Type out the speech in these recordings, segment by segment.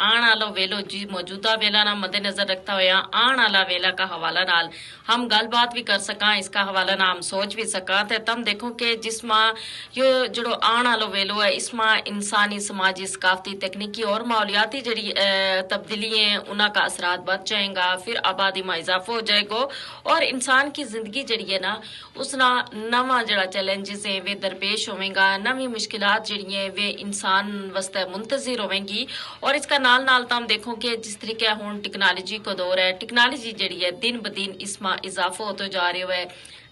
आण वालो वेलो जी मौजूदा वेला ना मद्देनजर रखता हुआ आण वाला वेला का हवाला नाल हम गलबात भी कर सका, इसका हवाला ना हम सोच भी सका। ते तुम देखो कि जिसमा यो जड़ो आण वालो वेलो है इसमा इंसानी समाजी सकाफती तकनीकी और माहौलियाती जड़ी तब्दीली हैं उनका का असरात बढ़ जाएगा, फिर आबादी में इजाफा हो जाएगा और इंसान की जिंदगी जड़ी है ना उसना नवा जड़ा चैलेंजेस हैं वे दरपेश होवेगा, नवी मुश्किलात जड़ी हैं वे इंसान वास्ते मुंतजिर होवेंगी। और इसका नाल नाल तुम देखो कि जिस तरीके हुन टेक्नोलॉजी को दौर है, टेक्नोलॉजी जड़ी है दिन ब दिन इसमें इजाफा होता जा रहा है,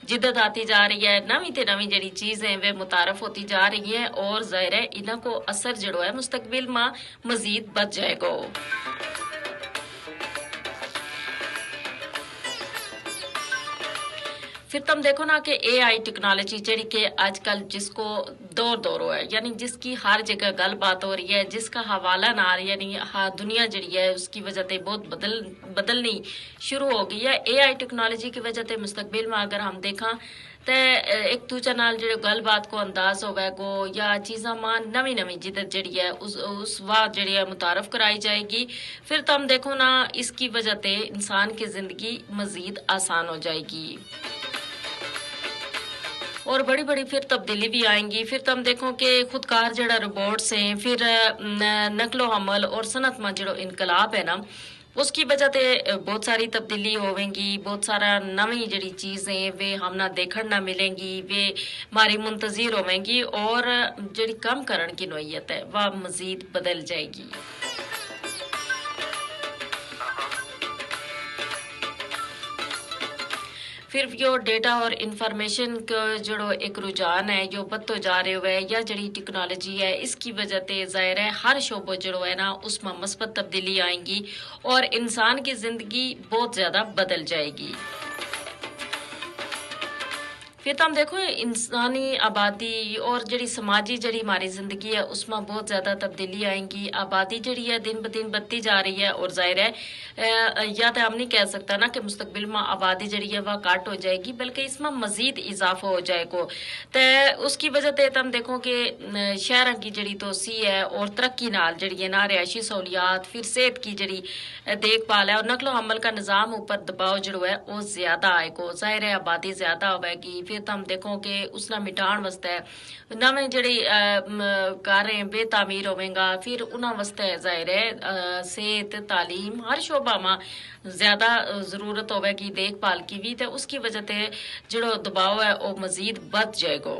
जिद्दत आती जा रही है, नवी ते नवी जड़ी चीज़ें वे मुतारफ होती जा रही हैं और जाहिर है इन्हों को असर जड़ो है मुस्तकबिल में मजीद बढ़ जाएगा। फिर तुम देखो ना कि AI टेक्नोलॉजी जड़ी के आजकल जिसको दौर हो है, यानी जिसकी हर जगह गल बात हो रही है, जिसका हवाला ना यानी हाँ दुनिया जड़ी है उसकी वजह से बहुत बदलनी शुरू हो गई है। AI टेक्नोलॉजी की वजह से मुस्तकबिल में अगर हम देखा तो एक दूजा नाल जो गल बात को अंदाज होवेगो या चीज़ा मां नवी नवी जिदत जड़ी है उस वाह जड़ी है मुतारफ कराई जाएगी। फिर तुम देखो ना इसकी वजह से इंसान की ज़िंदगी मज़ीद आसान हो जाएगी और बड़ी बड़ी फिर तब्दीली भी आएंगी। फिर तुम देखो कि खुदकार जड़ा रोबोट्स हैं, फिर नकलो हमल और सनत में जड़ो इनकलाब है ना उसकी वजह से बहुत सारी तब्दीली होवेंगी, बहुत सारा नवी जड़ी चीज़ें वे हम ना देखण ना मिलेंगी, वे हमारी मुंतजिर होवेंगी और जड़ी कम करण की नोयत है वह मजीद बदल जाएगी। फिर जो डेटा और इंफॉर्मेशन का जो एक रुझान है जो बढ़ते जा रहे हुए या जड़ी टेक्नोलॉजी है इसकी वजह से जाहिर है हर शोबो जड़ो है ना उसमें मस्बत तब्दीली आएंगी और इंसान की जिंदगी बहुत ज्यादा बदल जाएगी। फिर तुम देखो इंसानी आबादी और जड़ी समाजी जड़ी हमारी जिंदगी है उसमें बहुत ज़्यादा तब्दीली आएंगी। आबादी जड़ी है दिन ब दिन बढ़ती जा रही है और जाहिर है या तो हम नहीं कह सकता ना कि मुस्तकबिल में आबादी जड़ी है वह काट हो जाएगी, बल्कि इसमें मज़ीद इजाफा हो जाएगा। तो उसकी वजह से तुम देखो कि शहर की जड़ी तोसी है और तरक्की नाल जड़ी है ना रिहायशी सहूलियात, फिर सेहत की जड़ी देखभाल है और नकलो हमल का निज़ाम ऊपर दबाव जड़ो है वो ज़्यादा आएगा। जाहिर है आबादी ज़्यादा होगी, फिर तुम देखो कि उसना मिटाण वास्ते नवे जड़ी कारें बेतामीर होवेगा, फिर उन्होंने वास्ते जाहिर है सेहत तालीम हर शोबा में ज़्यादा ज़रूरत होगी देखभाल की भी, तो उसकी वजह से जड़ो दबाव है वो मज़ीद बढ़ जाएगा।